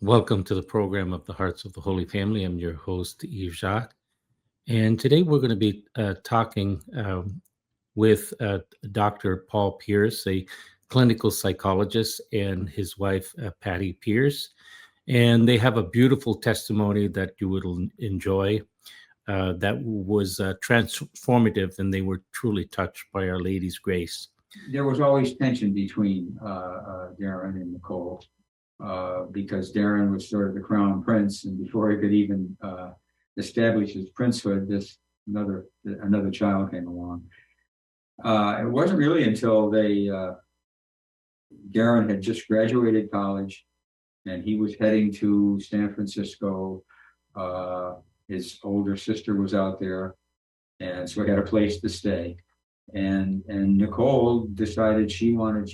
Welcome to the program of the Hearts of the Holy Family. I'm your host, Yves, and today we're going to be talking with Dr. Paul Pierce, a clinical psychologist, and his wife, Patty Pierce. And they have a beautiful testimony that you will enjoy that was transformative, and they were truly touched by Our Lady's grace. There was always tension between Darren and Nicole because Darren was sort of the crown prince, and before he could even establish his princehood, another child came along. It wasn't really until Darren had just graduated college, and he was heading to San Francisco. His older sister was out there, and so he had a place to stay. And Nicole decided she was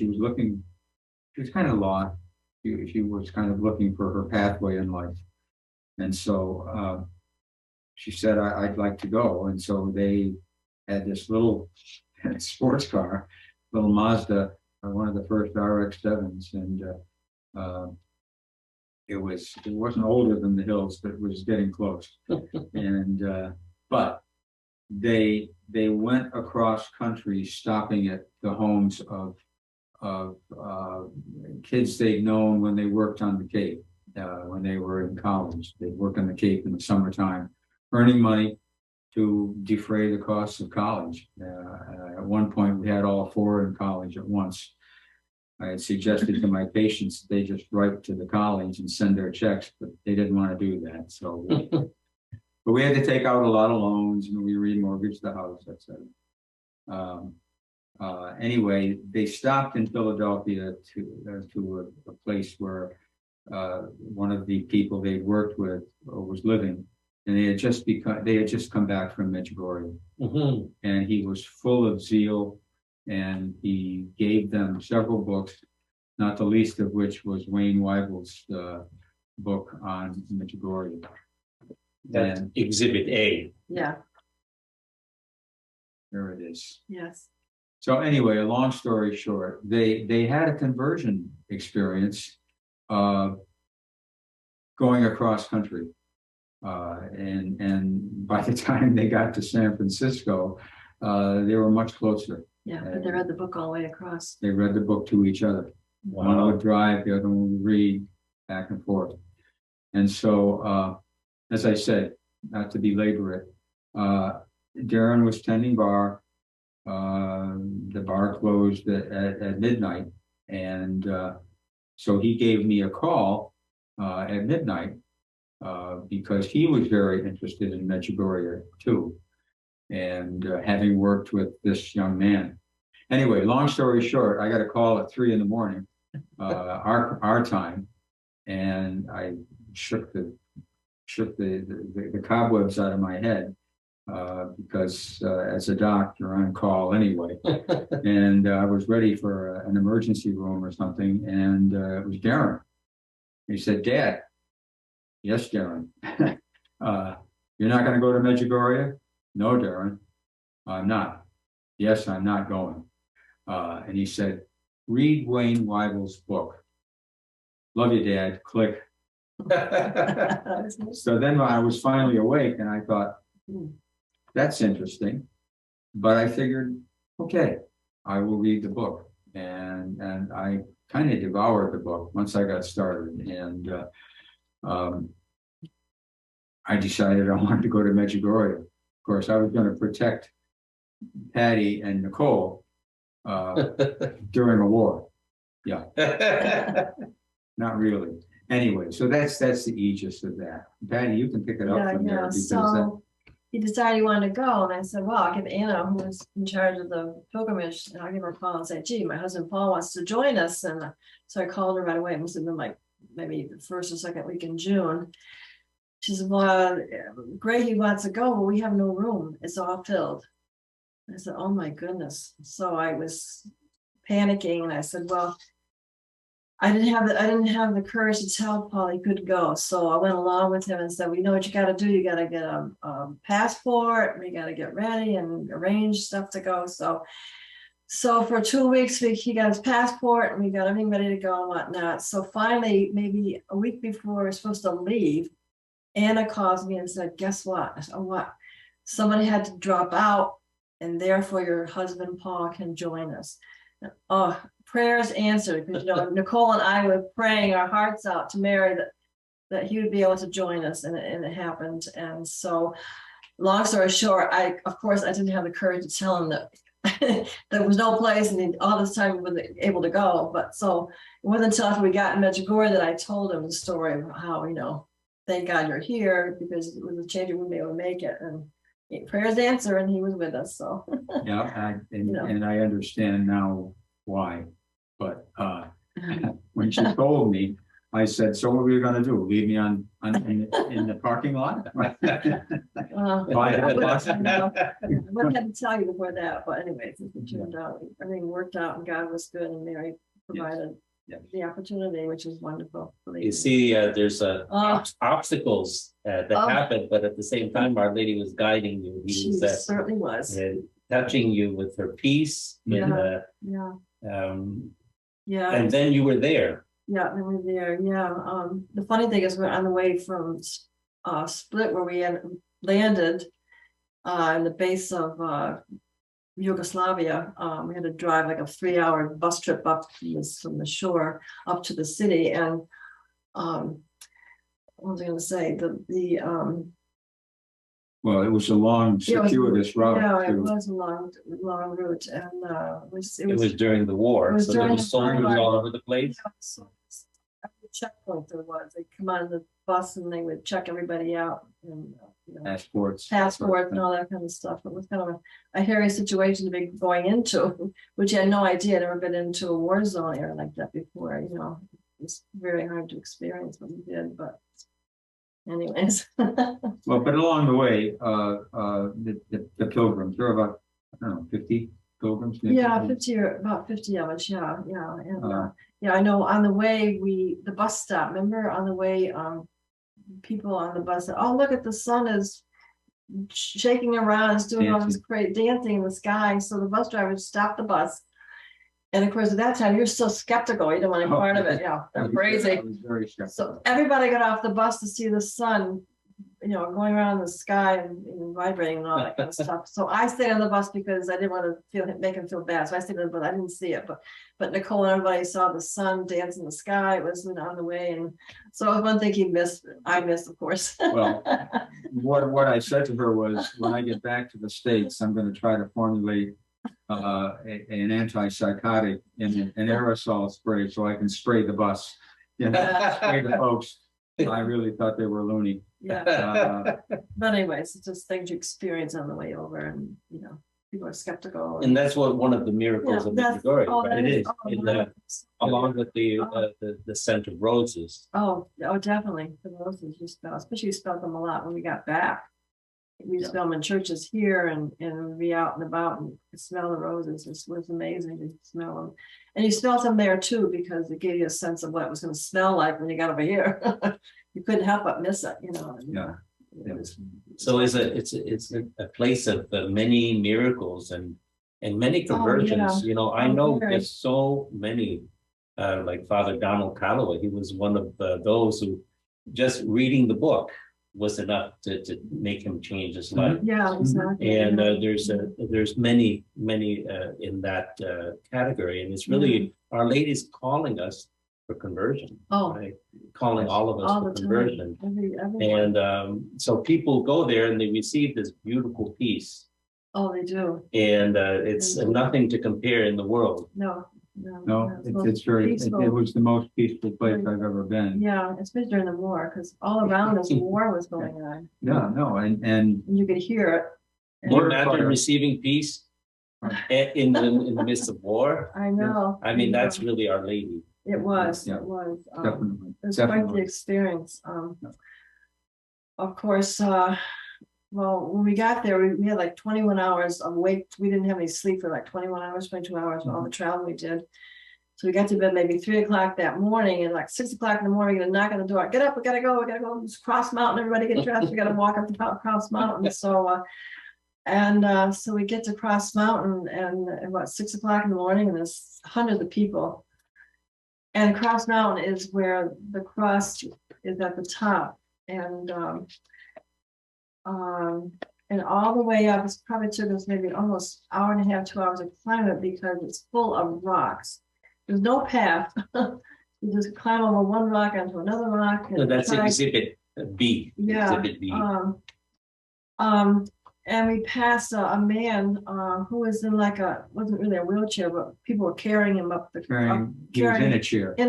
kind of lost. She was kind of looking for her pathway in life. And so she said, I'd like to go. And so they had this little sports car, little Mazda, one of the first RX-7s. And it wasn't older than the hills, but it was getting close. And but they went across country, stopping at the homes of kids they'd known when they worked on the Cape, when they were in college. They'd work on the Cape in the summertime, earning money to defray the costs of college. At one point, we had all four in college at once. I had suggested to my patients that they just write to the college and send their checks, but they didn't want to do that. So, but we had to take out a lot of loans, and we remortgaged the house, etc. Anyway, they stopped in Philadelphia to a place where one of the people they'd worked with was living, and they had just come back from Medjugorje, and he was full of zeal. And he gave them several books, not the least of which was Wayne Weibel's book on Medjugorje. That's Exhibit A. Yeah. There it is. Yes. So anyway, a long story short, they had a conversion experience going across country. And by the time they got to San Francisco, they were much closer. Yeah, but they read the book all the way across. They read the book to each other. Wow. One would drive, the other one would read, back and forth. And so, as I said, not to belabor it, Darren was tending bar. The bar closed at midnight. And so he gave me a call at midnight because he was very interested in Medjugorje too. And having worked with this young man. Anyway, long story short, I got a call at 3 a.m, our time, and I shook the cobwebs out of my head because as a doc, you're on call anyway. And I was ready for an emergency room or something, and it was Darren. He said, "Dad." "Yes, Darren." "You're not going to go to Medjugorje?" "No, Darren, I'm not." "Yes, I'm not going." And he said, "Read Wayne Weibel's book." "Love you, Dad." Click. So then I was finally awake, and I thought, that's interesting. But I figured, okay, I will read the book. And I kind of devoured the book once I got started. And I decided I wanted to go to Medjugorje. Of course, I was going to protect Patty and Nicole during a war. Yeah, not really. Anyway, so that's the aegis of that. Patty, you can pick it up from there. Because so he decided he wanted to go, and I said, well, I'll give Anna, who was in charge of the pilgrimage, and I'll give her a call and say, gee, my husband Paul wants to join us. And so I called her right away. It must have been like maybe the first or second week in June. She said, well, great, he wants to go, but we have no room. It's all filled. I said, oh my goodness. So I was panicking, and I said, well, I didn't have the courage to tell Paul he could go. So I went along with him and said, well, you know what you got to do? You got to get a passport. We got to get ready and arrange stuff to go. So So for 2 weeks, he got his passport and we got everything ready to go and whatnot. So finally, maybe a week before we're supposed to leave, Anna calls me and said, guess what? I said, oh, what? Somebody had to drop out and therefore your husband, Paul, can join us. Oh, prayers answered, because, Nicole and I were praying our hearts out to Mary that he would be able to join us, and it happened. And so, long story short, of course, I didn't have the courage to tell him that there was no place, and all this time he wasn't able to go. But so it wasn't until after we got in Medjugorje that I told him the story of how, thank God you're here, because it was a change, we wouldn't be able to make it. And prayers answer, and he was with us. So yeah, and I understand now why. But when she told me, I said, so what were you going to do? Leave me in the parking lot? I wouldn't have to tell you before that, but anyways, it turned out, everything worked out, and God was good, and Mary provided the opportunity, which is wonderful. You see, there's obstacles that happen, but at the same time, Our Lady was guiding you. She certainly was. Touching you with her peace. Yeah. And then you were there. Yeah, we were there. Yeah. The funny thing is, we're on the way from Split, where we had landed in the base of Yugoslavia. We had to drive like a 3-hour bus trip up from the shore up to the city. And what was I going to say? Well, it was a long, circuitous route. Yeah, it was a long route, and it was during the war, so there was soldiers all over the place. Every checkpoint there was, they'd come on the bus and they would check everybody out, and passports and all that kind of stuff. It was kind of a hairy situation to be going into, which you had no idea. I'd never been into a war zone area like that before. It's very hard to experience what we did, but. Anyways. Well, but along the way, the pilgrims, there were about, I don't know, 50 pilgrims. Maybe? Yeah, about 50 of us. Yeah. And I know on the way, the bus stop, remember on the way, people on the bus said, oh, look at the sun is shaking around, it's doing all this great dancing in the sky. So the bus driver stopped the bus. And of course, at that time, you're so skeptical. You don't want any part of it. Yeah, they're crazy. I was very skeptical. So everybody got off the bus to see the sun, going around the sky and vibrating and all that kind of stuff. So I stayed on the bus because I didn't want to make him feel bad. So I stayed on the bus. I didn't see it, but Nicole and everybody saw the sun dance in the sky. It was on the way, and so it was one thing he missed. I missed, of course. Well, what I said to her was, when I get back to the States, I'm going to try to formulate an antipsychotic in an aerosol spray, so I can spray the bus, spray the folks. I really thought they were loony. Yeah. But anyways, it's just things you experience on the way over, and people are skeptical. And that's one of the miracles of Medjugorje, right? It is. Along with the scent of roses. Oh, definitely. The roses you smell, especially you smelled them a lot when we got back. We smell them in churches here, and we'd be out and about and smell the roses. It was amazing to smell them. And you smelled them there too, because it gave you a sense of what it was going to smell like when you got over here. You couldn't help but miss it, So it's a place of many miracles and many conversions. I know there's so many, like Father Donald Calloway. He was one of those who just reading the book was enough to make him change his life. Yeah, exactly. And there's many in that category, and it's really Our Lady's calling us for conversion. Right? Calling all of us for conversion. And so people go there and they receive this beautiful peace. Oh, they do. And it's nothing to compare in the world. No, it's very. It was the most peaceful place I've ever been. Yeah, especially during the war, because all around us war was going on. Yeah, no, and you could hear it. Can you imagine receiving peace in the midst of war? I know. I mean, that's really Our Lady. It was. It was. Definitely. It was quite the experience. Of course. Well, when we got there, we had like 21 hours of wake. We didn't have any sleep for like 21 hours, 22 hours, all the travel we did. So we got to bed maybe 3 o'clock that morning, and like 6 o'clock in the morning, we're gonna knock on the door. Get up, we gotta go. Just cross mountain. Everybody get dressed. We gotta walk up the Cross Mountain. So And so we get to Cross Mountain, and about 6 o'clock in the morning, and there's hundreds of people. And Cross Mountain is where the cross is at the top. And all the way up, it's probably took us maybe almost hour and a half, 2 hours to climb it because it's full of rocks. There's no path. You just climb over one rock onto another rock. So that's exhibit B. Yeah. Exhibit B. And we passed a man who was in wasn't really a wheelchair, but people were carrying him up the He was in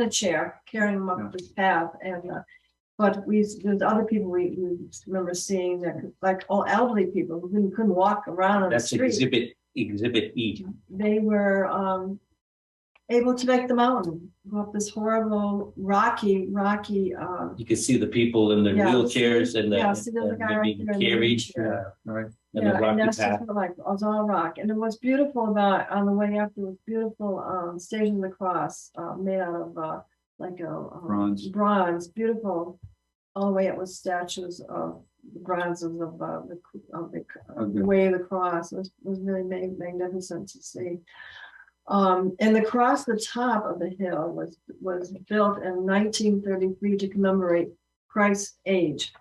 a chair. carrying him up this path. And but there's other people we remember seeing that, like all elderly people who couldn't walk around on That's the street. exhibit E. They were able to make the mountain, go up this horrible rocky. You can see the people in their wheelchairs and see there's a guy right being there in the carried. wheelchair. Right. And the And rocky that's path. just it was all rock. And it was beautiful about on the way up, there was beautiful Station of the Cross made out of bronze, beautiful. All the way up with statues of bronzes of the way of the cross. It was really magnificent to see. And the cross, the top of the hill was built in 1933 to commemorate Christ's age.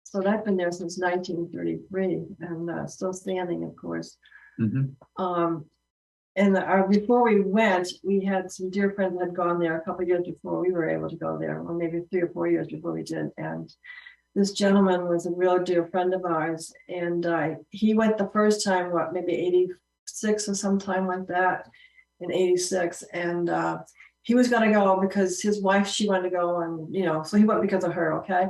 So that's been there since 1933 and still standing, of course. Mm-hmm. And before we went, we had some dear friends that had gone there a couple of years before we were able to go there, or maybe 3 or 4 years before we did. And this gentleman was a real dear friend of ours. And he went the first time, maybe 86 or sometime like that, in 86. And he was going to go because his wife, she wanted to go, and so he went because of her. Okay.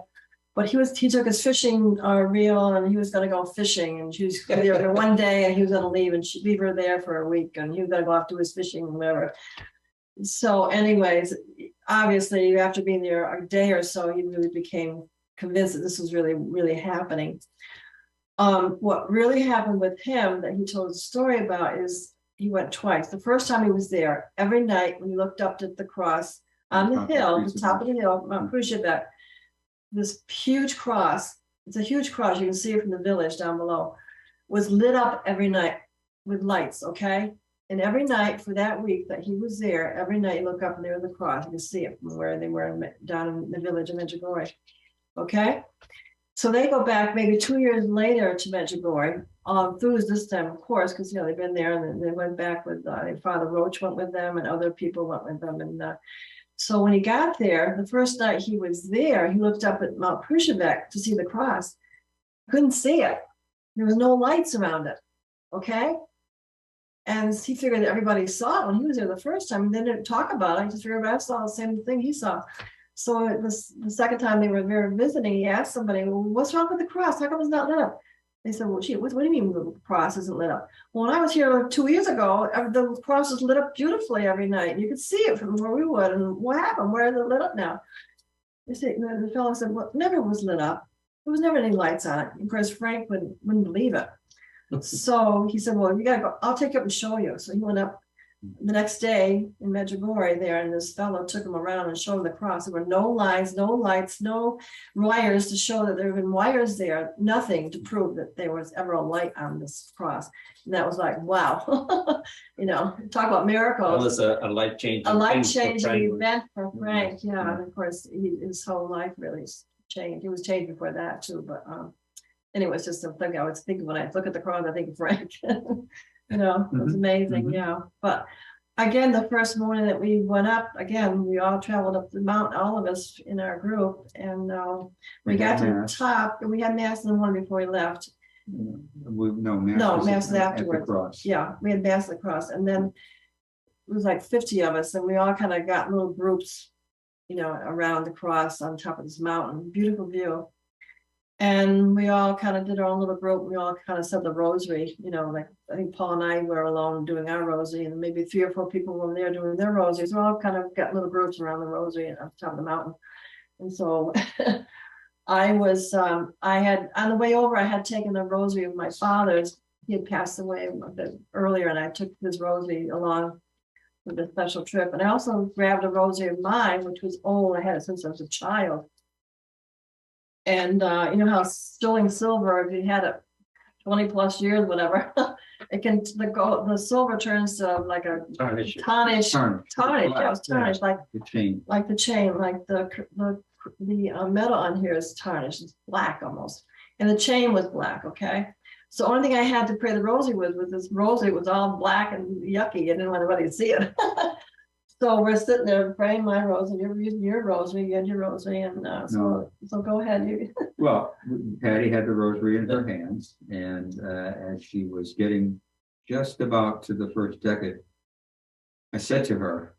But he took his fishing reel, and he was going to go fishing, and she was there one day, and he was going to leave, and she'd leave her there for a week, and he was going to go off to his fishing and whatever. So anyways, obviously after being there a day or so, he really became convinced that this was really, really happening. What really happened with him that he told a story about is he went twice. The first time he was there, every night when he looked up at the cross on the hill, the top of the hill, Mount Kruševac, this huge cross, it's a huge cross, you can see it from the village down below, was lit up every night with lights, okay? And every night for that week that he was there, every night you look up and there was the cross, you can see it from where they were down in the village of Medjugorje, okay? So they go back maybe 2 years later to Medjugorje, through this time, of course, because they've been there, and then they went back with, Father Roach went with them, and other people went with them, and so when he got there, the first night he was there, he looked up at Mount Kruševac to see the cross. Couldn't see it. There was no lights around it. Okay. And he figured that everybody saw it when he was there the first time, and they didn't talk about it. He just figured I saw the same thing he saw. So the second time they were there visiting, he asked somebody, well, what's wrong with the cross? How come it's not lit up? They said, well, gee, what do you mean the cross isn't lit up? Well, when I was here 2 years ago, the cross was lit up beautifully every night. You could see it from where we would. And what happened? Where is it lit up now? They said, the fellow said, well, it never was lit up. There was never any lights on it. Of course, Frank wouldn't believe it. So he said, well, you got to go. I'll take you up and show you. So he went up the next day in Medjugorje there, and this fellow took him around and showed him the cross. There were no lines, no lights, no wires to show that there had been wires there, nothing to prove that there was ever a light on this cross. And that was like, wow, talk about miracles. That was a life-changing event for Frank. Yeah, and of course, his whole life really changed. He was changed before that too, but anyway, it's just something I was thinking when I look at the cross, I think of Frank. It was amazing. Mm-hmm. Yeah. But again, the first morning that we went up, again, we all traveled up the mountain, all of us in our group, and we got to the top, and we had mass in the morning before we left. Mass afterwards. At the cross. Yeah, we had mass at the cross, and then it was like 50 of us, and we all kind of got little groups, around the cross on top of this mountain. Beautiful view. And we all kind of did our own little group. We all kind of said the rosary, like I think Paul and I were alone doing our rosary, and maybe 3 or 4 people were there doing their rosaries. We all kind of got little groups around the rosary on top of the mountain. And so I had, on the way over, I had taken the rosary of my father's. He had passed away a bit earlier, and I took his rosary along with a special trip. And I also grabbed a rosary of mine, which was old. I had it since I was a child. And you know how sterling silver, if you had it 20+ years, whatever, it can, the silver turns to like a Tarnish. tarnish, yeah, it's tarnished, like The chain. the chain, like the metal on here is tarnished, it's black almost. And the chain was black, okay? So the only thing I had to pray the rosary with was this rosary. It was all black and yucky. I didn't want anybody to see it. So we're sitting there praying my rosary, you're using your rosary, you had your rosary, and so go ahead. Well, Patty had the rosary in her hands, and as she was getting just about to the first decade, I said to her,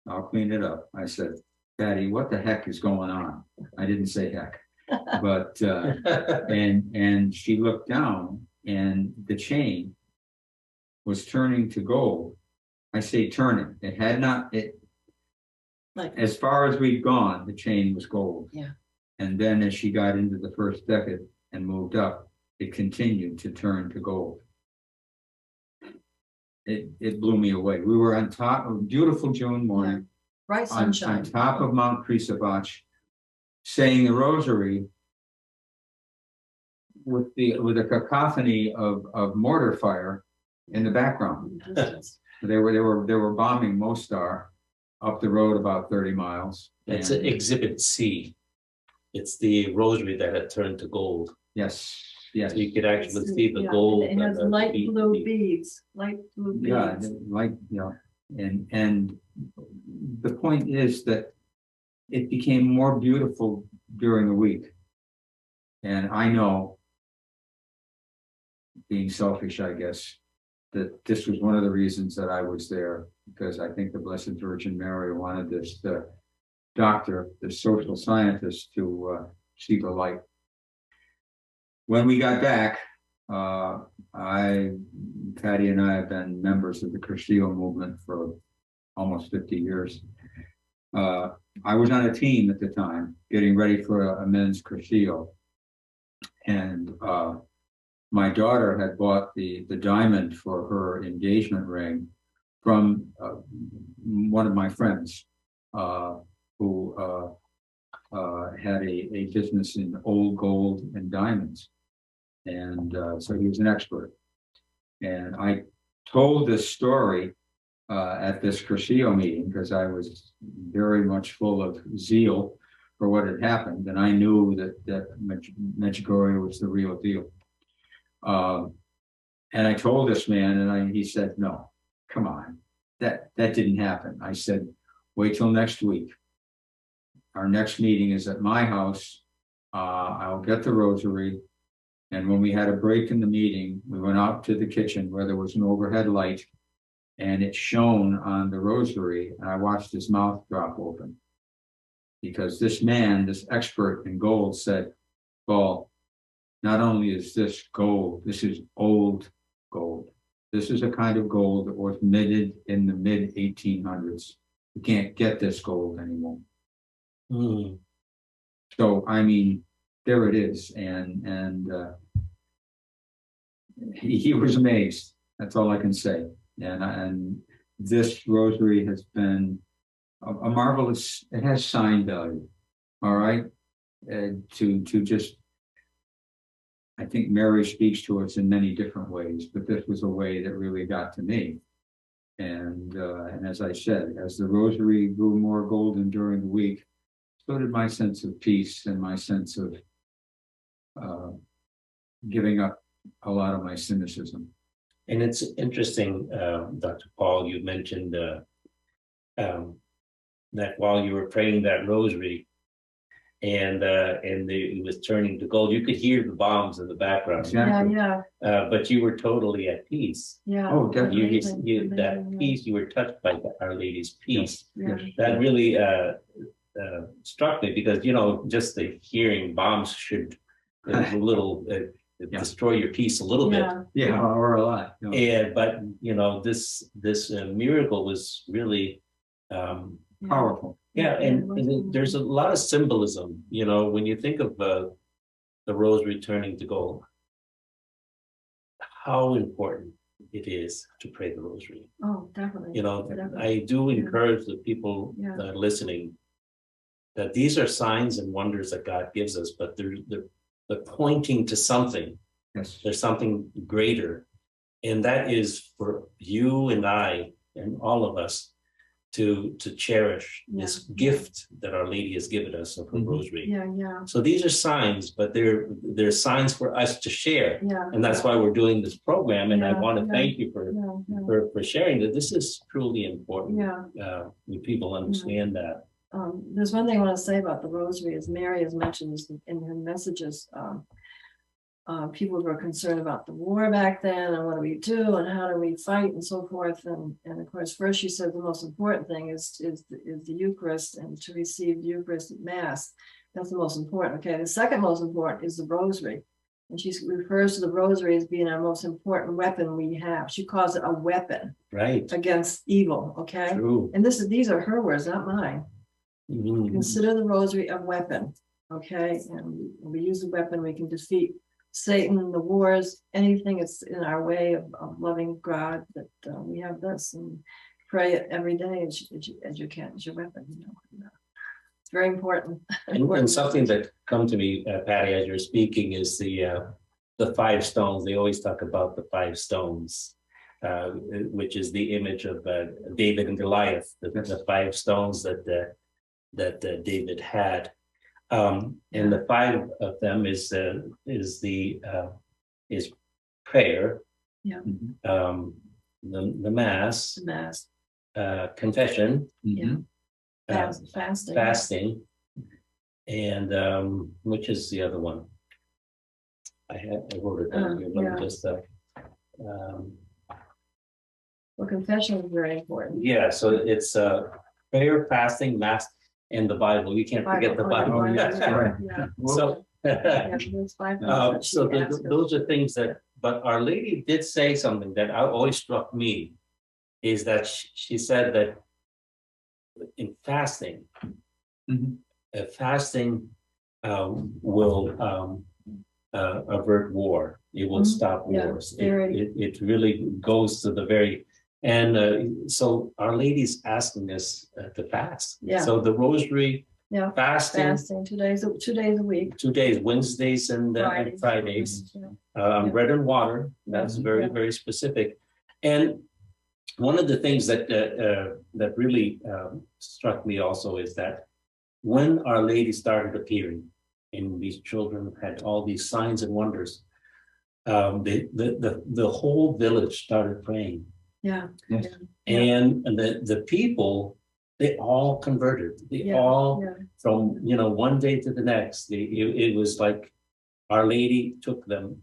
I'll clean it up. I said, Patty, what the heck is going on? I didn't say heck, but and she looked down, and the chain was turning to gold. I say turning. It had not. Like, as far as we'd gone, the chain was gold. Yeah. And then as she got into the first decade and moved up, it continued to turn to gold. It blew me away. We were on top of a beautiful June morning, bright sunshine, on top of Mount Krisabach, saying the rosary with a cacophony of mortar fire in the background. They were bombing Mostar up the road about 30 miles. It's an Exhibit C. It's the rosary that had turned to gold. Yes, yes. So you could actually see the gold. It has light blue beads, light blue beads. Yeah, and the point is that it became more beautiful during the week. And I know, being selfish, I guess, that this was one of the reasons that I was there, because I think the Blessed Virgin Mary wanted this doctor, the social scientist, to see the light. When we got back, Patty and I have been members of the Cursillo movement for almost 50 years. I was on a team at the time getting ready for a men's Cursillo, and my daughter had bought the diamond for her engagement ring from one of my friends who had a business in old gold and diamonds. And so he was an expert. And I told this story at this Cursillo meeting because I was very much full of zeal for what had happened. And I knew that Medjugorje was the real deal. And I told this man, and he said, no, come on, that didn't happen. I said, wait till next week. Our next meeting is at my house. I'll get the rosary. And when we had a break in the meeting, we went out to the kitchen where there was an overhead light, and it shone on the rosary. And I watched his mouth drop open, because this man, this expert in gold, said, well, not only is this gold, this is old gold. This is a kind of gold that was minted in the mid 1800s. You can't get this gold anymore. Mm. So, I mean, there it is. And he was amazed. That's all I can say. And this rosary has been a marvelous, it has sign value. All right. To just, I think Mary speaks to us in many different ways, but this was a way that really got to me. And as I said, as the rosary grew more golden during the week, so did my sense of peace and my sense of giving up a lot of my cynicism. And it's interesting, Dr. Paul, you mentioned that while you were praying that rosary, and it was turning to gold, you could hear the bombs in the background. Exactly. But you were totally at peace. Oh, definitely. That peace, you were touched by Our Lady's peace. Yes. That really struck me, because just the hearing bombs should a little destroy your peace a little bit. Yeah, or a lot. But this miracle was really powerful. Yeah, and there's a lot of symbolism, when you think of the rosary turning to gold, how important it is to pray the rosary. Oh, definitely. Definitely. I do encourage the people listening that these are signs and wonders that God gives us, but they're pointing to something Yes. There's something greater. And that is for you and I and all of us to cherish this gift that Our Lady has given us of her rosary. Yeah. So these are signs, but they're signs for us to share. Yeah. And that's why we're doing this program. And I Yeah, want to yeah, thank you for sharing that. This is truly important. Yeah. When people understand that. There's one thing I want to say about the rosary, as Mary has mentioned in her messages. People were concerned about the war back then and what do we do and how do we fight and so forth. And of course, first she said the most important thing is the Eucharist and to receive the Eucharist at Mass. That's the most important. Okay, the second most important is the rosary. And she refers to the rosary as being our most important weapon we have. She calls it a weapon against evil. Okay. True. And these are her words, not mine. Mm-hmm. Consider the rosary a weapon. Okay. And we use the weapon, we can defeat Satan, the wars, anything that's in our way of loving God, that we have this and pray it every day as you can, as your weapon. It's very important. And something that come to me, Patty, as you're speaking, is the 5 stones. They always talk about the 5 stones, which is the image of David and Goliath, the 5 stones that David had. And the 5 of them is prayer, the mass, confession, fasting, and which is the other one? I wrote it down here. Let me just well, confession is very important. Yeah, so it's prayer, fasting, mass, and the Bible. You can't forget the Bible. So, those are things that, but Our Lady did say something that always struck me, is that she said that in fasting, fasting will avert war. It will stop wars. It really goes to the very. And so Our Lady's asking us to fast. So the rosary, fasting 2 days a week. 2 days, Wednesdays and Fridays. Bread and water. That's very, very specific. And one of the things that really struck me also is that when Our Lady started appearing, and these children had all these signs and wonders, the whole village started praying. And the people, they all converted. They all, from one day to the next, it was like Our Lady took them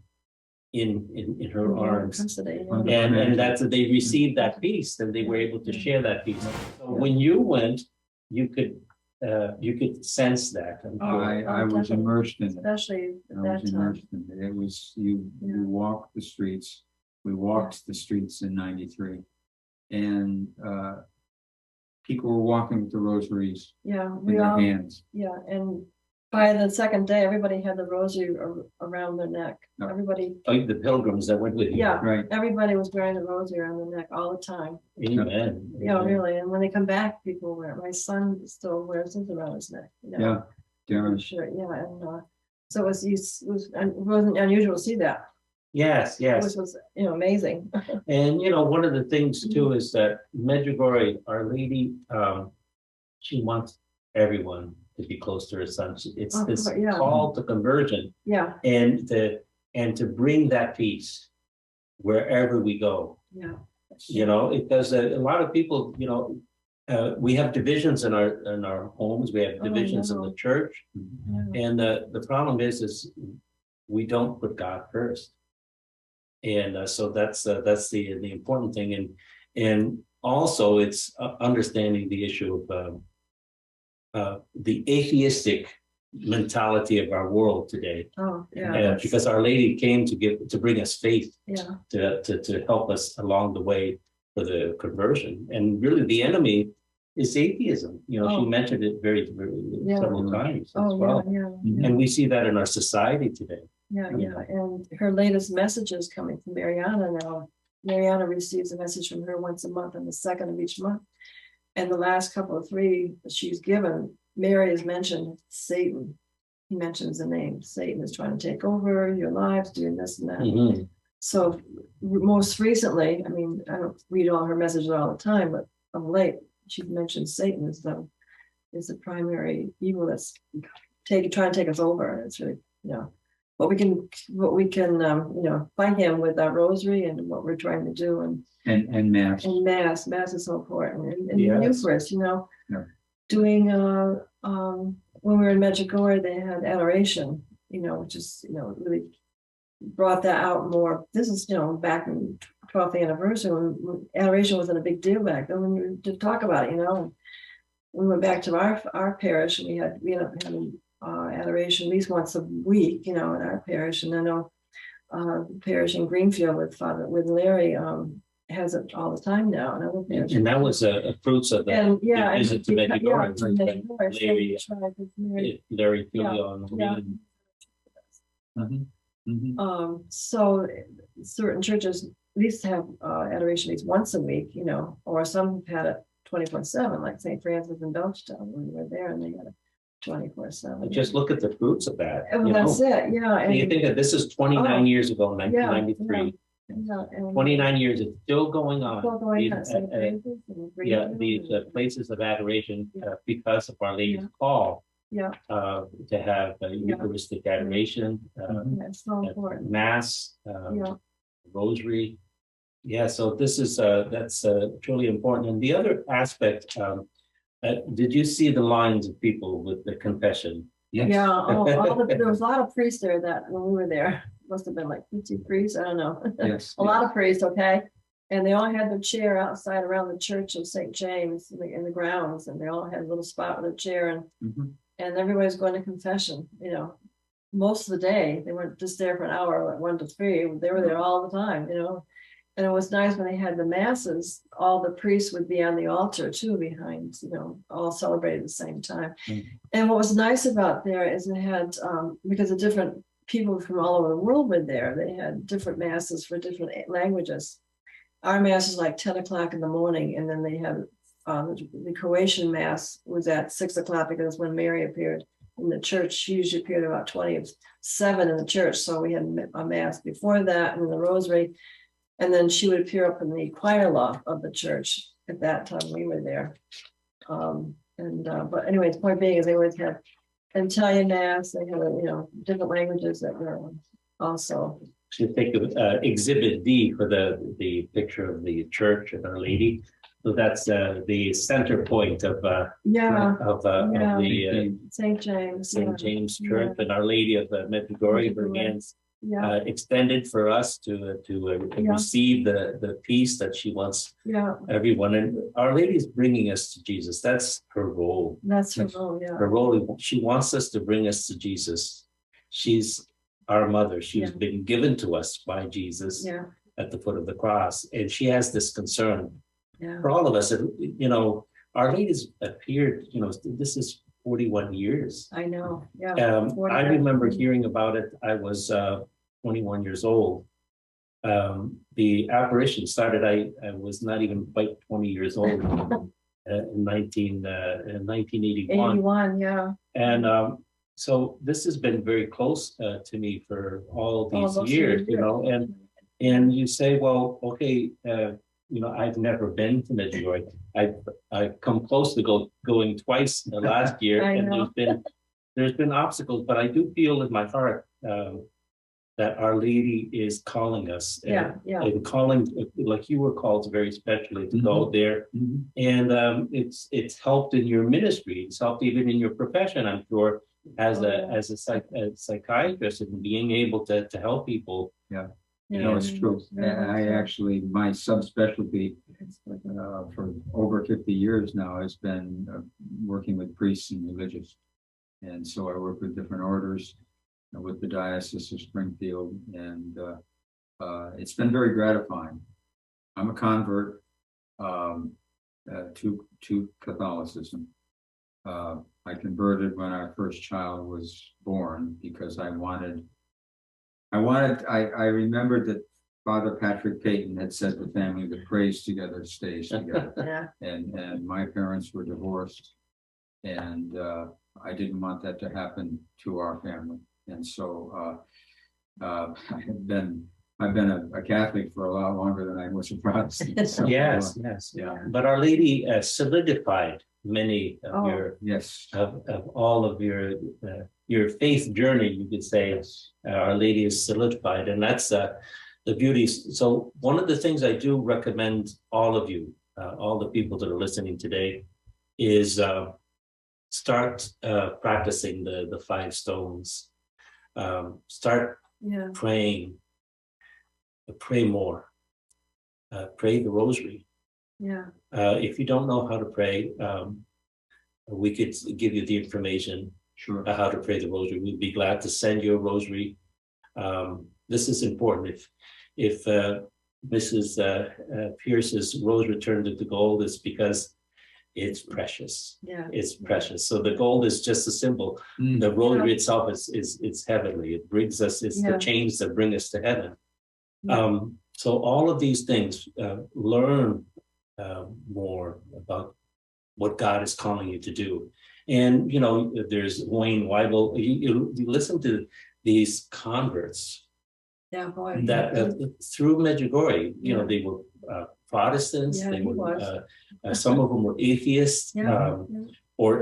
in her arms, and that's they received that peace, and they were able to share that peace. So when you went, you could sense that. I was immersed in it. Especially I was immersed in it. It was you walked the streets. We walked the streets in '93, and people were walking with the rosaries in their hands. And by the second day, everybody had the rosary around their neck. Everybody. Like the pilgrims that went with you. Right. Everybody was wearing the rosary around their neck all the time. Amen. Really. And when they come back, people wear it. My son still wears his around his neck. Darren. Sure. And so it wasn't unusual to see that. Yes. It was amazing. And one of the things too is that Medjugorje, Our Lady, she wants everyone to be close to her son. It's this call to conversion. And to bring that peace wherever we go. Because a lot of people, we have divisions in our homes. We have divisions in the church, and the problem is we don't put God first. And so that's the important thing, and also it's understanding the issue of the atheistic mentality of our world today. Because Our Lady came to bring us faith, to help us along the way for the conversion. And really, the enemy is atheism. She mentioned it very, very several times as well. And we see that in our society today. And her latest messages coming from Mariana now. Mariana receives a message from her once a month on the 2nd of each month. And the last couple of 3 that she's given, Mary has mentioned Satan. he mentions the name, Satan is trying to take over your lives, doing this and that. Mhm. So most recently, I mean, I don't read all her messages all the time, but of late, she mentioned Satan is the primary evil that's trying to take us over. It's really, but we can fight him with our rosary and what we're trying to do, And mass. and mass is so important, and the Yes. Eucharist, Yeah. doing when we were in Medjugorje, they had adoration, which is really brought that out more. This is back in 12th anniversary when adoration wasn't a big deal back then. When you did talk about it, we went back to our parish, and we ended up having adoration at least once a week, in our parish. And I know the parish in Greenfield with Larry has it all the time now. And other parishes. And that was a fruits of the And the visit to Medjugorje. to Medjugorje, so Larry Yeah. Filio Yeah. and Mhm. Mhm. So certain churches at least have adoration at least once a week, or some have had it 24/7, like St. Francis in Belchtown when we were there, and they had it 24/7. just look at the fruits of that. And that's it, yeah. And you think that this is 29 years ago, 1993. Yeah, and 29 years, it's still going on. still going These, on, St. Francis and yeah, Greenfield these and- places of adoration Yeah. because of Our Lady's Yeah. call Yeah, to have Eucharistic adoration, yeah, it's so important. Mass, Yeah, Rosary. Yeah, so this is that's truly important. And the other aspect, did you see the lines of people with the confession? Yes. yeah, there was a lot of priests there that when we were there, must have been like 50 priests, I don't know. Yes. A lot of priests, okay? And they all had their chair outside around the church of St. James in the grounds, and they all had a little spot with a chair, Mhm. and everybody's going to confession, most of the day. They weren't just there for an hour, like 1 to 3. They were there all the time, And it was nice when they had the masses, all the priests would be on the altar too behind, all celebrated at the same time. Mhm. And what was nice about there is it had, because the different people from all over the world were there, they had different masses for different languages. Our mass is like 10 o'clock in the morning, and then they had the Croatian mass was at 6 o'clock because when Mary appeared in the church, she usually appeared about 27 in the church. So we had a mass before that and the rosary. And then she would appear up in the choir loft of the church at that time we were there. But anyway, the point being is they always had Italian mass, they had, different languages that were also. Should think of Exhibit D for the picture of the church and Our Lady. So that's the center point of Yeah, the St. James. St. James Church and Our Lady of Medjugorje, her hands extended for us to receive the peace that she wants everyone. And Our Lady is bringing us to Jesus. That's her role. That's her role, yeah. Her role. She wants us to bring us to Jesus. She's our mother. She's been given to us by Jesus at the foot of the cross, and she has this concern for all of us. Our Lady's appeared. This is 41 years. I know. Yeah. I remember hearing about it. I was 21 years old. The apparition started. I was not even quite 20 years old in 1981. 81, yeah. And so this has been very close to me for all these Almost years, a year. and you say, well, okay, I've never been to Medjugorje. I've come close to going twice last year, and there's been obstacles, but I do feel in my heart that Our Lady is calling us, and calling, like you were called very specially to go there, and it's helped in your ministry. It's helped even in your profession, I'm sure, as a psychiatrist, and being able to help people. It's true. I actually, my subspecialty for over 50 years now has been working with priests and religious. And so I work with different orders with the Diocese of Springfield, and it's been very gratifying. I'm a convert to Catholicism. I converted when our first child was born because I remembered that Father Patrick Peyton had said the family that prays together stays together. And my parents were divorced. And I didn't want that to happen to our family. And so I've been a Catholic for a lot longer than I was a Protestant. So, Yes. yeah. But Our Lady solidified many of Yes. of all of your faith journey, you could say. Our Lady is solidified, and that's the beauty. So one of the things I do recommend all of you, all the people that are listening today, is start practicing the 5 stones. Start Yeah. praying. Pray more. Pray the Rosary. Yeah. If you don't know how to pray, we could give you the information. Sure. How to pray the Rosary. We'd be glad to send you a Rosary. This is important. If Mrs. Pierce's rose returned to gold, it's because it's precious. Yeah. It's precious. So the gold is just a symbol. Mm. The Rosary itself is heavenly. It brings us. It's the chains that bring us to heaven. Yeah. So all of these things, learn more about what God is calling you to do. And, there's Wayne Weibel. You listen to these converts Yeah, boy. that through Medjugorje, Yeah. they were Protestants. Yeah, They he were, was. some of them were atheists, Yeah. or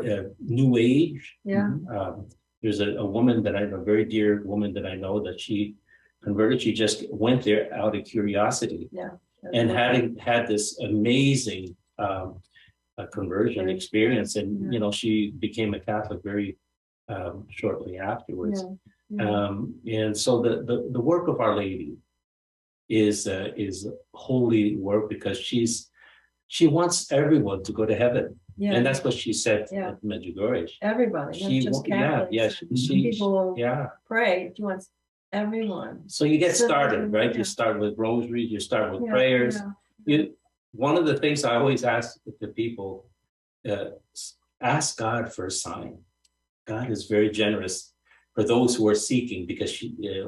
New Age. Yeah. There's a woman that I know, a very dear woman that I know, that she converted. She just went there out of curiosity. Yeah. And had this amazing conversion experience, and she became a Catholic very shortly afterwards. Yeah. And so the work of Our Lady is holy work, because she wants everyone to go to heaven. Yeah. And that's what she said Yeah. at Medjugorje. Everybody, not just Catholics. People pray. She wants everyone. So you get started, right? You start with rosaries, you start with prayers. One of the things I always ask the people, ask God for a sign. God is very generous for those who are seeking, because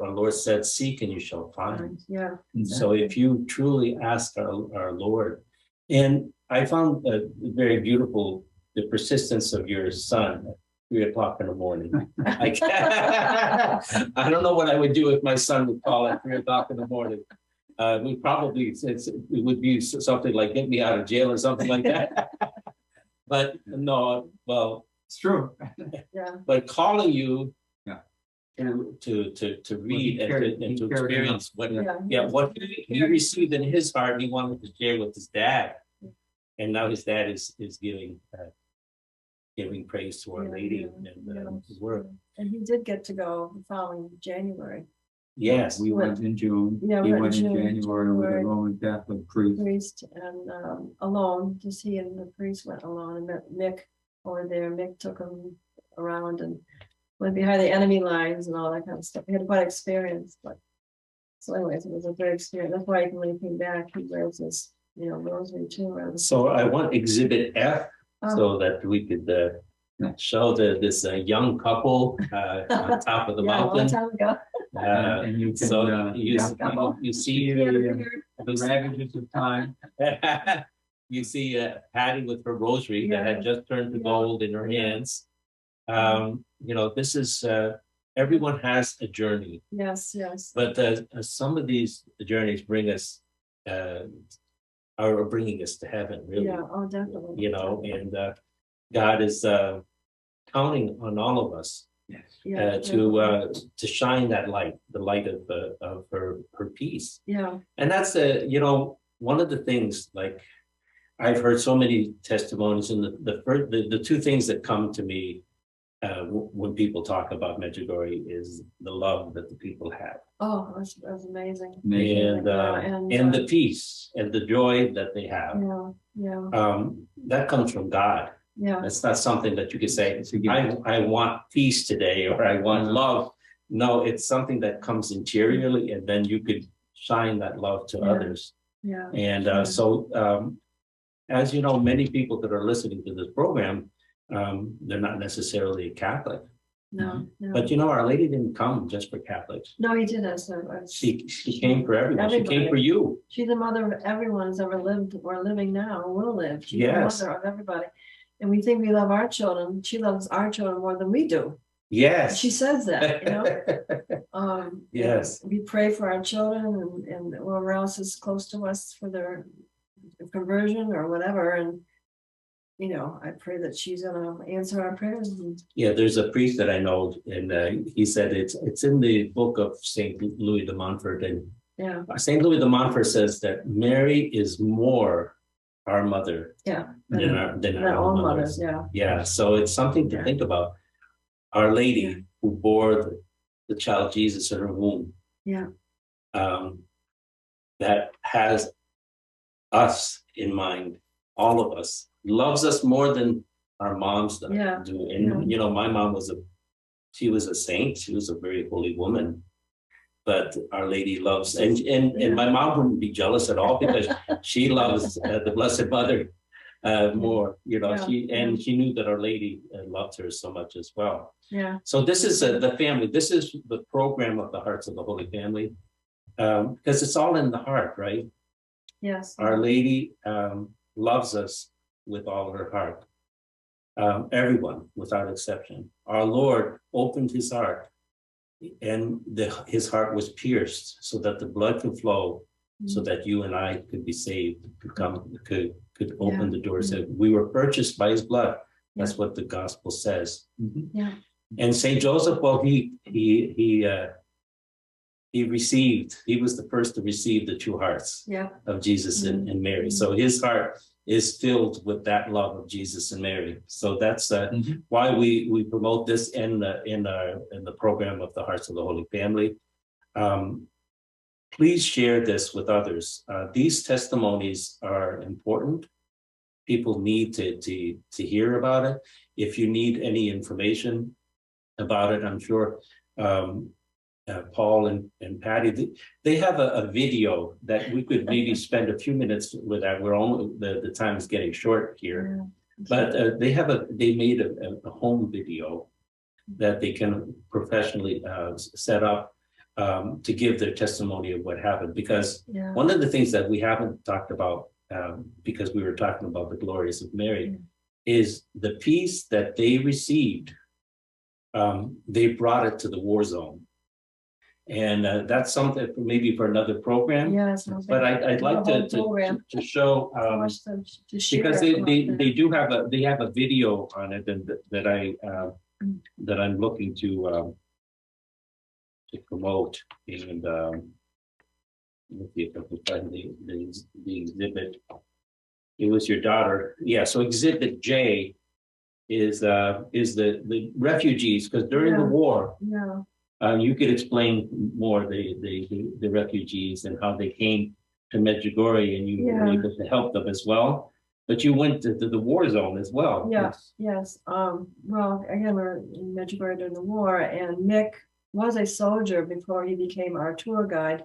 our Lord said, seek and you shall find. Yeah. So if you truly ask our Lord, and I found very beautiful the persistence of your son at 3 o'clock in the morning. I don't know what I would do if my son would call at 3 o'clock in the morning. We probably, it would be something like get me out of jail or something like that. But no, well, it's true. Yeah. But calling you to read and to experience what he received in his heart, he wanted to share with his dad. And now his dad is giving praise to Our Lady and his work. And he did get to go the following January. Yes. We went in June. Yeah, he went in January with a Roman Catholic priest. And alone, just he and the priest went alone and met Mick over there. Mick took him around and went behind the enemy lines and all that kind of stuff. He had quite experience, but so anyways, it was a great experience. That's why when he came back, he wears this, rosary too. So I want Exhibit F so that we could show this young couple on top of the mountain. A long time ago. And you can you see the ravages of time. You see Patty with her rosary that had just turned to gold in her hands. This is everyone has a journey. Yes. But some of these journeys bring us are bringing us to heaven, really. Yeah, definitely. And God is counting on all of us to shine that light, the light of her peace. Yeah. And that's one of the things, like I've heard so many testimonies, and the two things that come to me when people talk about Medjugorje is the love that the people have. Oh, that's amazing. And the peace and the joy that they have. That comes from God. Yeah. It's not something that you can say, I want peace today, or I want love. No, it's something that comes interiorly, and then you could shine that love to others. Yeah. And so as you know, many people that are listening to this program, they're not necessarily Catholic. No. But Our Lady didn't come just for Catholics. No, he didn't. She came for everyone. Everybody. She came for you. She's the mother of everyone who's ever lived or living now or will live. She's the mother of everybody. And we think we love our children. She loves our children more than we do. Yes. She says that, you know. Yes. We pray for our children and whoever else is close to us for their conversion or whatever. And, you know, I pray that she's gonna answer our prayers. Yeah, there's a priest that I know, and he said it's in the book of Saint Louis de Montfort, and Yeah, Saint Louis de Montfort says that Mary is more our mother yeah. than our own mothers. Yeah. Yeah, so it's something to Yeah. think about. Our Lady Yeah. who bore the child Jesus in her womb, Yeah. that has us in mind, all of us, loves us more than our moms do. Yeah. And Yeah. you know, my mom she was a saint. She was a very holy woman. But Our Lady loves, and my mom wouldn't be jealous at all because she loves the Blessed Mother more. You know, Yeah. she knew that Our Lady loved her so much as well. Yeah. So this is the family. This is the program of the Hearts of the Holy Family, because it's all in the heart, right? Yes. Our Lady loves us with all her heart. Everyone, without exception. Our Lord opened his heart, and his heart was pierced so that the blood could flow, so that you and I could be saved, could open the doors. That we were purchased by his blood. That's what the gospel says. Yeah. And Saint Joseph, well, he was the first to receive the two hearts Yeah. of Jesus and Mary. So his heart is filled with that love of Jesus and Mary. So that's why we promote this in the program of the Hearts of the Holy Family. Please share this with others. These testimonies are important. People need to hear about it. If you need any information about it, I'm sure Paul and Patty, they have a video that we could maybe spend a few minutes with that. We're almost, the time is getting short here, but they made a home video that they can professionally set up to give their testimony of what happened. Because one of the things that we haven't talked about, because we were talking about the glories of Mary, is the peace that they received. They brought it to the war zone. And that's something maybe for another program. Yes. But I'd like to show because they do have a video on it that I'm looking to promote. And let's see if I can find the exhibit. It was your daughter. Yeah, so exhibit J is the refugees, because during the war, you could explain more the refugees and how they came to Medjugorje, and you were able to help them as well. But you went to the war zone as well. Yes. Well, again, we're in Medjugorje during the war, and Mick was a soldier before he became our tour guide.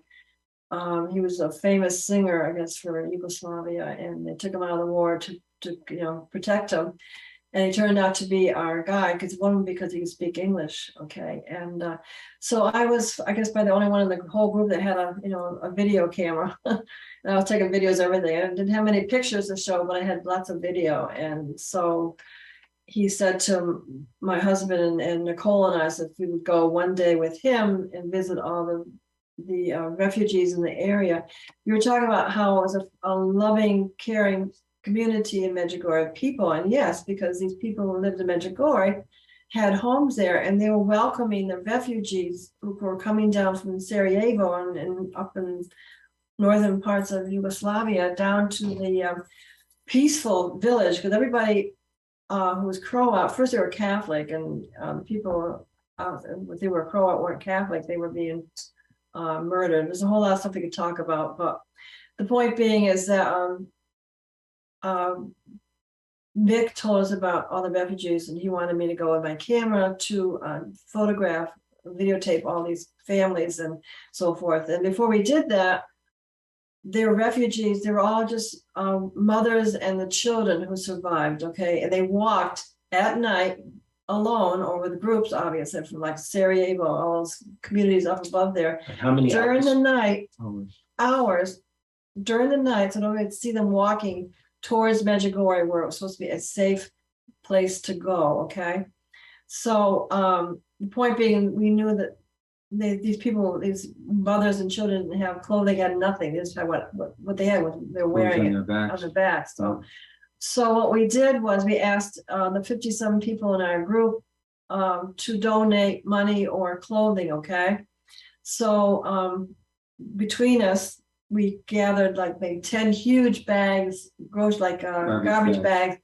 He was a famous singer, I guess, for Yugoslavia, and they took him out of the war to protect him. And he turned out to be our guide because he could speak English. Okay. And so I was, I guess, by the only one in the whole group that had a video camera. And I was taking videos, everything. I didn't have many pictures to show, but I had lots of video. And so he said to my husband and Nicole and I, if we would go one day with him and visit all the refugees in the area. You were talking about how it was a loving, caring community in Medjugorje people, and yes, because these people who lived in Medjugorje had homes there, and they were welcoming the refugees who were coming down from Sarajevo and up in northern parts of Yugoslavia down to the peaceful village, because everybody who was Croat, first they were Catholic, and people if they were Croat weren't Catholic, they were being murdered. There's a whole lot of stuff we could talk about, but the point being is that Vic told us about all the refugees, and he wanted me to go with my camera to photograph, videotape all these families and so forth. And before we did that, they were refugees. They were all just mothers and the children who survived. Okay, and they walked at night alone or with groups, obviously, from like Sarajevo, all those communities up above there. How many during hours? the night? Hours during the night, so nobody would see them walking towards Medjugorje, where it was supposed to be a safe place to go, okay? So the point being, we knew that these people, these mothers and children didn't have clothing, had nothing. They just had what they had, what they're wearing on it their backs. on their backs. So what we did was we asked the 57 people in our group to donate money or clothing, okay? So between us, we gathered like maybe 10 huge bags, garbage bags,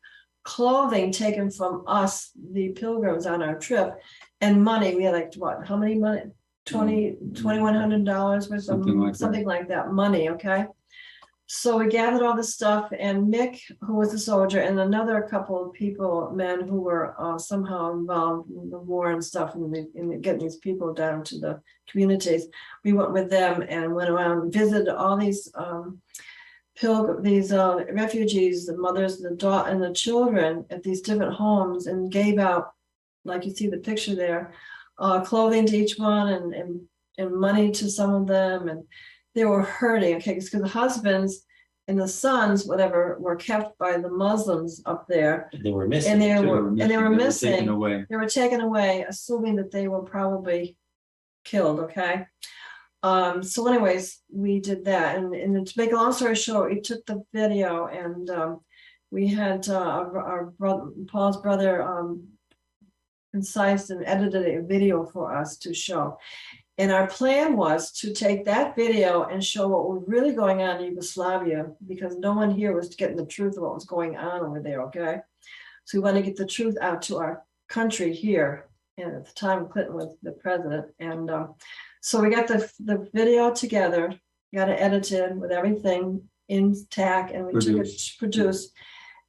clothing taken from us, the pilgrims on our trip, and money. We had like what? How many money? $2,100 worth of something like that money. Okay. So we gathered all this stuff, and Mick, who was a soldier, and another couple of people, men who were somehow involved in the war and stuff, in getting these people down to the communities. We went with them and went around and visited all these refugees, the mothers, the daughter, and the children at these different homes, and gave out, like you see the picture there, clothing to each one, and money to some of them, and they were hurting, okay, because the husbands and the sons, whatever, were kept by the Muslims up there. They were missing. And too. they were missing. Taken away. They were taken away, assuming that they were probably killed, okay? So anyways, we did that. And to make a long story short, we took the video, and we had our brother, Paul's brother, incised and edited a video for us to show. And our plan was to take that video and show what was really going on in Yugoslavia, because no one here was getting the truth of what was going on over there, okay? So we want to get the truth out to our country here. And at the time, Clinton was the president. And so we got the video together, got it edited with everything intact, and we took it to produce.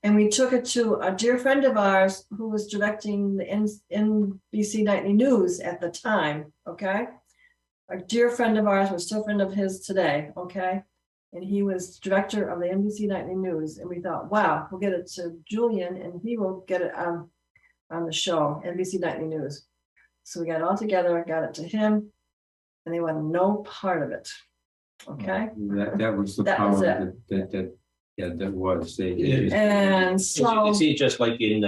And we took it to a dear friend of ours who was directing the NBC Nightly News at the time, okay? A dear friend of ours, was still a friend of his today, okay? And he was director of the NBC Nightly News. And we thought, wow, we'll get it to Julian and he will get it on the show, NBC Nightly News. So we got it all together, got it to him, and they wanted no part of it, okay? That was the power that was. And so, you see, just like in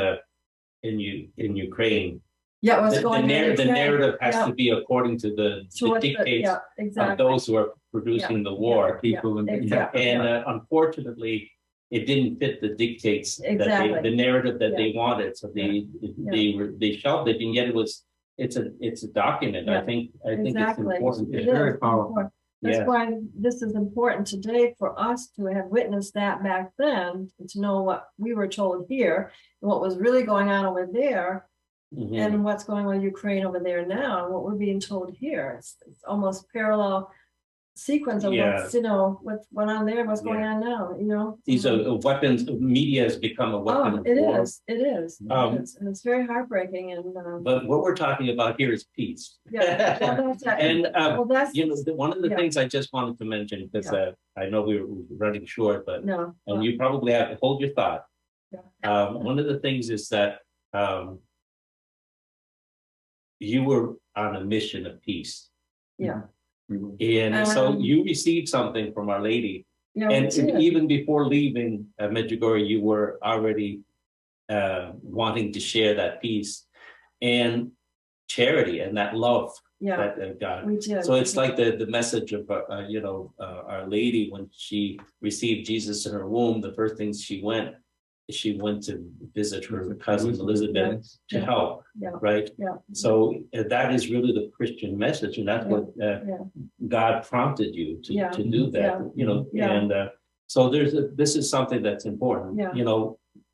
Ukraine, yeah, what's the going on? the narrative has to be according to the dictates of those who are producing the war. People And unfortunately, it didn't fit the dictates that the narrative that they wanted. So they shelved it, and yet it's a document. I think it's important. It's very powerful. That's why this is important today for us to have witnessed that back then, and to know what we were told here and what was really going on over there. Mm-hmm. And what's going on in Ukraine over there now, and what we're being told here. It's almost parallel sequence of what's went on there, what's going on now, These are weapons. Media has become a weapon of war. It is. And it's very heartbreaking. And but what we're talking about here is peace. Yeah, well, that's one of the things I just wanted to mention, because I know we were running short, but and you probably have to hold your thought. One of the things is that you were on a mission of peace. Yeah. And so you received something from Our Lady. And even before leaving Medjugorje, you were already wanting to share that peace and charity and that love that God. We did. So it's like the message of Our Lady, when she received Jesus in her womb. The first thing she went to visit her cousin Elizabeth to help, right? So that is really the Christian message, and that's what God prompted you to do that, And so this is something that's important.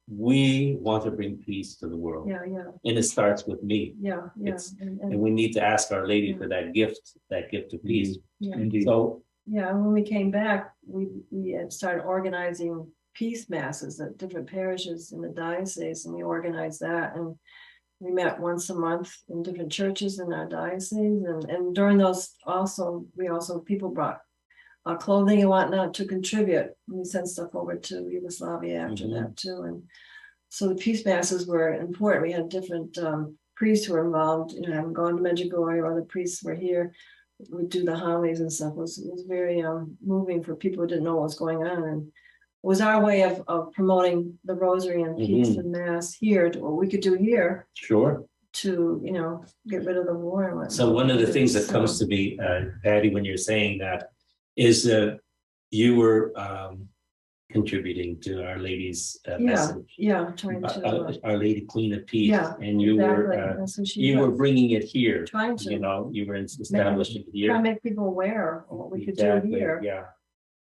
We want to bring peace to the world, and it starts with me. And we need to ask Our Lady for that gift of peace. Indeed. So when we came back, we had started organizing peace masses at different parishes in the diocese, and we organized that, and we met once a month in different churches in our diocese, and during those people brought clothing and whatnot to contribute. We sent stuff over to Yugoslavia after that too, and so the peace masses were important. We had different priests who were involved, having gone to Medjugorje, or the priests were here, would do the homilies and stuff. It was very moving for people who didn't know what was going on. And was our way of promoting the rosary and peace Mhm. and mass here, to what we could do here Sure. to, get rid of the war and whatnot. So one of the things that comes to me, Patty, when you're saying that, is that you were contributing to Our Lady's message. Yeah, trying to, Our Lady Queen of Peace, yeah, and you exactly. were That's what she you were was. bringing it here. Trying to. You were establishing it Trying to here. make people aware of what we could Exactly, do here. yeah.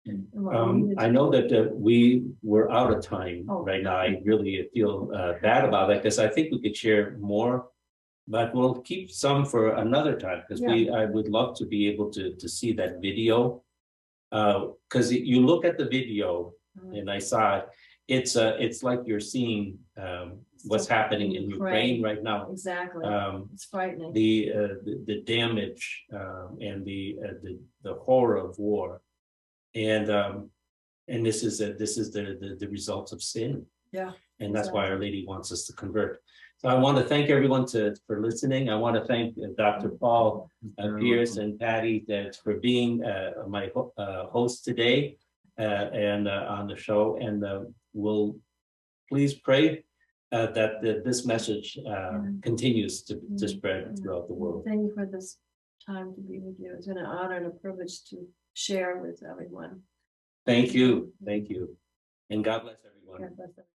and what we needed I to know do. that we were out of time Oh. right now. I really feel bad about that because I think we could share more, but we'll keep some for another time because I would love to be able to see that video. Because you look at the video and I saw it, it's like you're seeing what's happening in Ukraine right now. Exactly. It's frightening. The damage and the horror of war. And this is the results of sin. Yeah. And that's why Our Lady wants us to convert. So I want to thank everyone for listening. I want to thank Dr. Paul Pierce and Patty for being my host today and on the show. And we'll please pray that this message continues to spread throughout the world. Thank you for this time to be with you. It's been an honor and a privilege to share with everyone. Thank you. Thank you. And God bless everyone. God bless everyone.